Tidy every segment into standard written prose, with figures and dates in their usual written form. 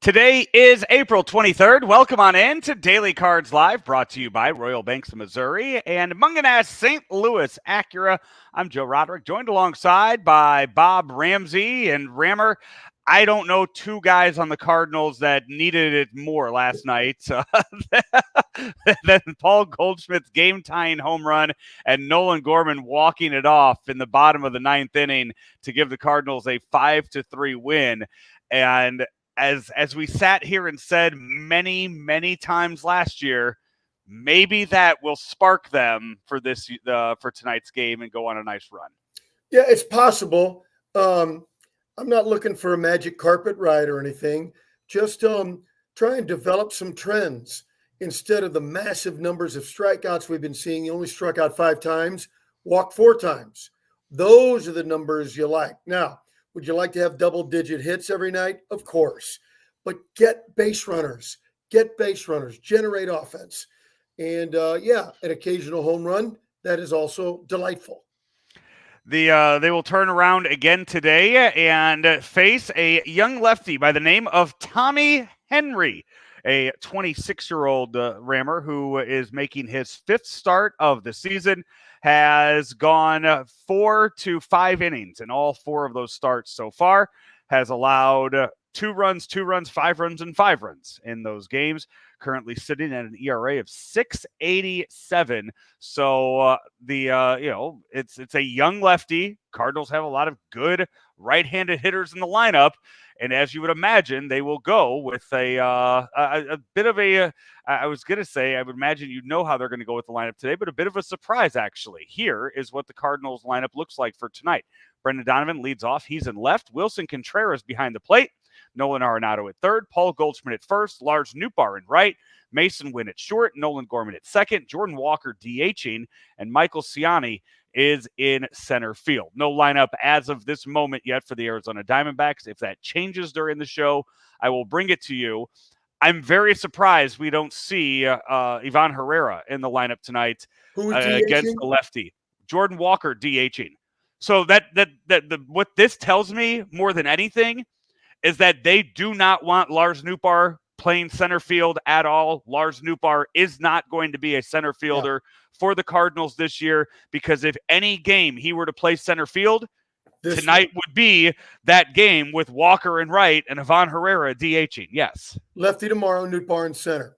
Today is April 23rd. Welcome on in to Daily Cards Live, brought to you by Royal Banks of Missouri and Munganess St. Louis Acura. I'm Joe Roderick, joined alongside by Bob Ramsey and Rammer. I don't know two guys on the Cardinals that needed it more last night than Paul Goldschmidt's game-tying home run and Nolan Gorman walking it off in the bottom of the ninth inning to give the Cardinals a 5-3 win. And as we sat here and said many times last year, maybe that will spark them for for tonight's game and go on a nice run. Yeah, it's possible. I'm not looking for a magic carpet ride or anything. Just try and develop some trends instead of the massive numbers of strikeouts we've been seeing. You only struck out 5 times, walked 4 times. Those are the numbers you like. Now, would you like to have double-digit hits every night? Of course. But get base runners, generate offense. And, an occasional home run, that is also delightful. They will turn around again today and face a young lefty by the name of Tommy Henry, a 26-year-old Rammer who is making his 5th start of the season, has gone 4 to 5 innings in all 4 of those starts so far, has allowed 2 runs, 5 runs, and 5 runs in those games. Currently sitting at an ERA of 6.87. So it's a young lefty. Cardinals have a lot of good right-handed hitters in the lineup, and as you would imagine, they will go with a bit of a. I was going to say, I would imagine you know how they're going to go with the lineup today, but a bit of a surprise actually. Here is what the Cardinals lineup looks like for tonight. Brendan Donovan leads off. He's in left. Wilson Contreras behind the plate. Nolan Arenado at third, Paul Goldschmidt at first, Lars Nootbaar in right, Mason Wynn at short, Nolan Gorman at second, Jordan Walker DHing, and Michael Ciani is in center field. No lineup as of this moment yet for the Arizona Diamondbacks. If that changes during the show, I will bring it to you. I'm very surprised we don't see Ivan Herrera in the lineup tonight against the lefty. Jordan Walker DHing. So what this tells me more than anything is that they do not want Lars Nootbaar playing center field at all. Lars Nootbaar is not going to be a center fielder for the Cardinals this year, because if any game he were to play center field, tonight would be that game with Walker in right and Ivan Herrera DHing. Yes. Lefty tomorrow, Nootbaar in center.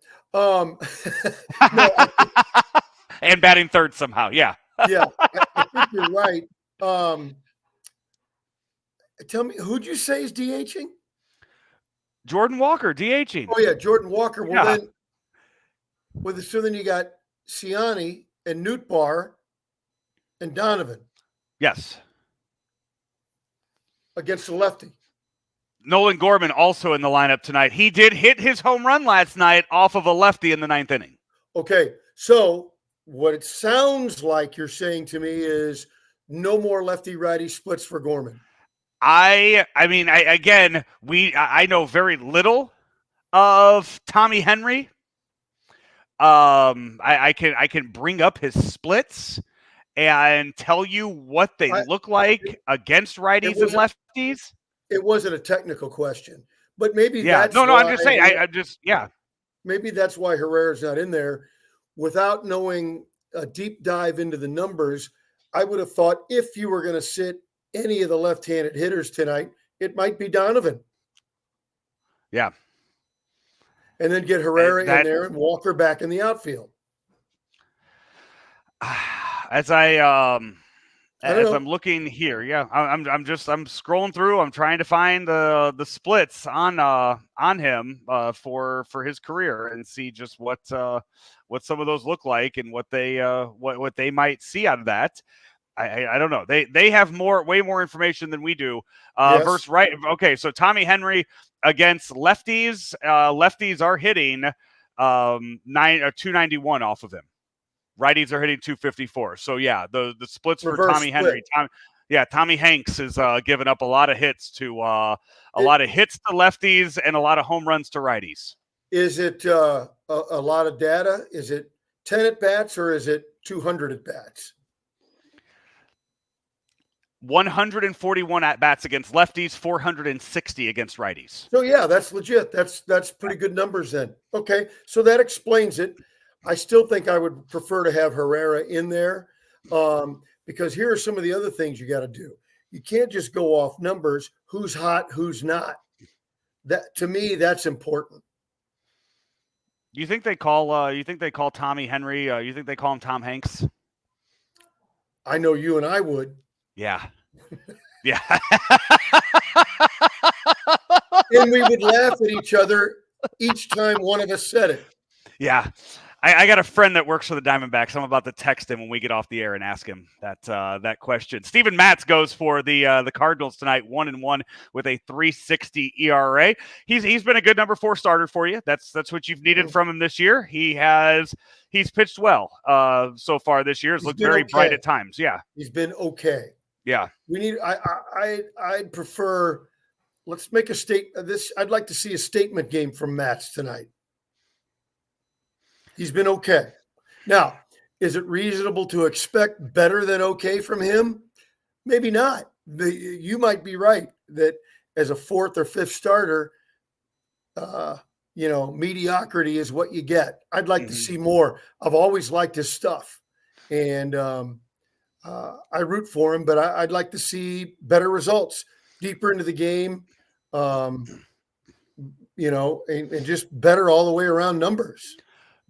And batting third somehow. Yeah. Yeah, I think you're right. Tell me, who'd you say is DHing? Jordan Walker DHing. Oh yeah, Jordan Walker. Well, then you got Ciani and Nootbaar and Donovan. Yes. Against the lefty. Nolan Gorman also in the lineup tonight. He did hit his home run last night off of a lefty in the 9th inning. Okay, so what it sounds like you're saying to me is no more lefty-righty splits for Gorman. I know very little of Tommy Henry. I can bring up his splits and tell you what they look like against righties and lefties. It wasn't a technical question, but maybe that's why, I'm just saying. Maybe that's why Herrera's not in there. Without knowing a deep dive into the numbers, I would have thought if you were going to sit any of the left-handed hitters tonight, it might be Donovan. Yeah. And then get Herrera in there and Walker back in the outfield. As I'm looking here, I'm scrolling through. I'm trying to find the splits on him for his career and see just what some of those look like and what they might see out of that. I don't know. They have way more information than we do. Yes. Versus right. Okay, so Tommy Henry against lefties. Lefties are hitting 291 off of him. Righties are hitting 254. So yeah, the splits Reverse for Tommy split. Henry. Tommy Hanks is giving up a lot of hits to lefties and a lot of home runs to righties. Is it a lot of data? Is it 10 at bats or is it 200 at bats? 141 at-bats against lefties, 460 against righties. So, yeah, that's legit. That's pretty good numbers then. Okay, so that explains it. I still think I would prefer to have Herrera in there because here are some of the other things you got to do. You can't just go off numbers, who's hot, who's not. That, to me, that's important. You think they call? You think they call Tommy Henry? You think they call him Tom Hanks? I know you and I would. Yeah, yeah. And we would laugh at each other each time one of us said it. Yeah. I got a friend that works for the Diamondbacks. I'm about to text him when we get off the air and ask him that question. Steven Matz goes for the Cardinals tonight, 1-1 with a 3.60 ERA. He's been a good number 4 starter for you. That's what you've needed from him this year. He's pitched well so far this year. It's looked very bright at times. Yeah, he's been okay. Yeah, we need. I'd prefer. Let's make a I'd like to see a statement game from Matz tonight. He's been okay. Now, is it reasonable to expect better than okay from him? Maybe not. You might be right that as a 4th or 5th starter, mediocrity is what you get. I'd like to see more. I've always liked his stuff, and I root for him, but I'd like to see better results, deeper into the game, and just better all the way around numbers.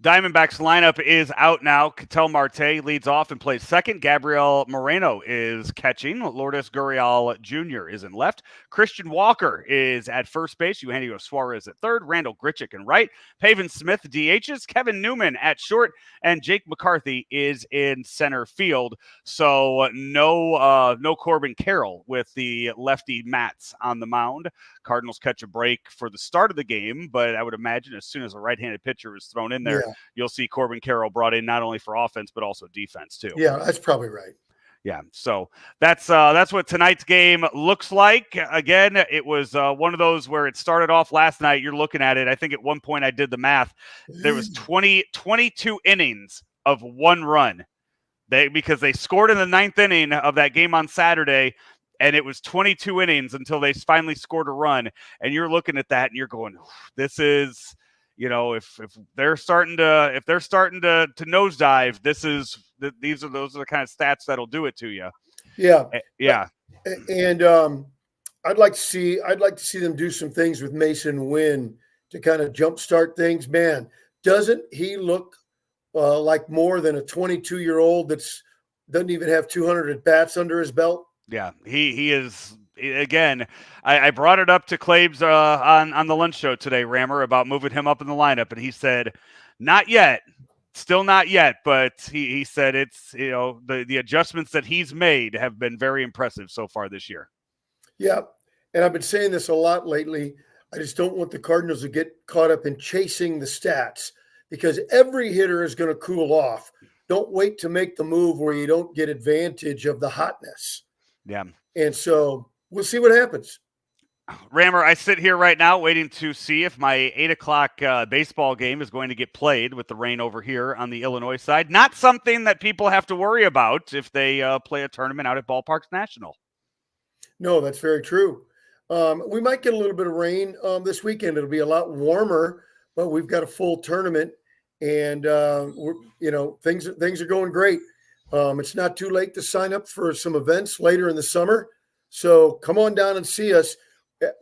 Diamondbacks lineup is out now. Ketel Marte leads off and plays second. Gabriel Moreno is catching. Lourdes Gurriel Jr. is in left. Christian Walker is at first base. Eugenio Suarez at third. Randall Grichuk in right. Pavin Smith DHs. Kevin Newman at short. And Jake McCarthy is in center field. So no Corbin Carroll with the lefty Matz on the mound. Cardinals catch a break for the start of the game, but I would imagine as soon as a right-handed pitcher is thrown in there, you'll see Corbin Carroll brought in not only for offense but also defense too. Yeah, that's probably right. Yeah, so that's what tonight's game looks like. Again, it was one of those where it started off last night. You're looking at it. I think at one point I did the math. There was 22 innings of 1 run. Because they scored in the 9th inning of that game on Saturday. And it was 22 innings until they finally scored a run. And you're looking at that and you're going, this is, if they're starting to nosedive, those are the kind of stats that'll do it to you. Yeah. Yeah. And I'd like to see them do some things with Mason Wynn to kind of jumpstart things. Man, doesn't he look like more than a 22-year-old doesn't even have 200 at bats under his belt? Yeah, he is. Again, I brought it up to Claves on the lunch show today, Rammer, about moving him up in the lineup, and he said, not yet, still not yet, but he said it's, the adjustments that he's made have been very impressive so far this year. Yeah, and I've been saying this a lot lately. I just don't want the Cardinals to get caught up in chasing the stats because every hitter is going to cool off. Don't wait to make the move where you don't get advantage of the hotness. Yeah. And so we'll see what happens. Rammer, I sit here right now waiting to see if my 8:00 baseball game is going to get played with the rain over here on the Illinois side. Not something that people have to worry about if they play a tournament out at Ballparks National. No, that's very true. We might get a little bit of rain this weekend. It'll be a lot warmer, but we've got a full tournament, and things are going great. It's not too late to sign up for some events later in the summer. So come on down and see us.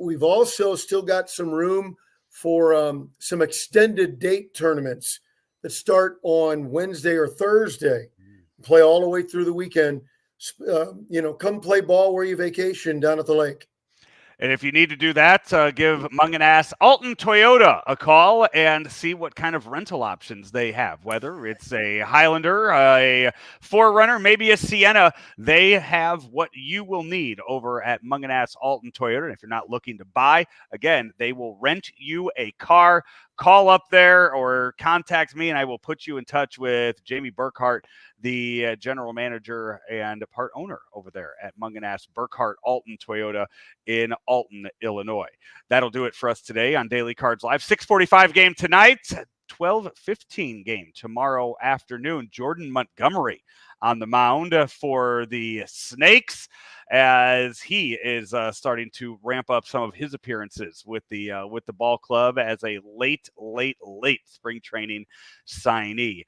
We've also still got some room for some extended date tournaments that start on Wednesday or Thursday, play all the way through the weekend. Come play ball where you vacation down at the lake. And if you need to do that, give Munganass Alton Toyota a call and see what kind of rental options they have. Whether it's a Highlander, a 4Runner, maybe a Sienna, they have what you will need over at Munganass Alton Toyota. And if you're not looking to buy, again, they will rent you a car. Call up there or contact me, and I will put you in touch with Jamie Burkhart, the general manager and part owner over there at Munganass Burkhart Alton Toyota in Alton, Illinois. That'll do it for us today on Daily Cards Live. 6:45 game tonight. 12:15 game tomorrow afternoon. Jordan Montgomery on the mound for the Snakes, as he is starting to ramp up some of his appearances with the ball club as a late spring training signee.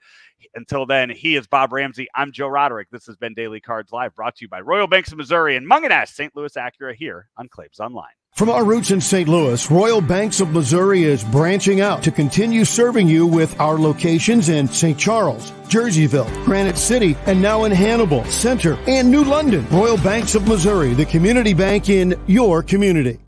Until then, he is Bob Ramsey. I'm Joe Roderick. This has been Daily Cards Live, brought to you by Royal Banks of Missouri and Mungenast St. Louis Acura here on Claves Online. From our roots in St. Louis, Royal Banks of Missouri is branching out to continue serving you with our locations in St. Charles, Jerseyville, Granite City, and now in Hannibal, Center, and New London. Royal Banks of Missouri, the community bank in your community.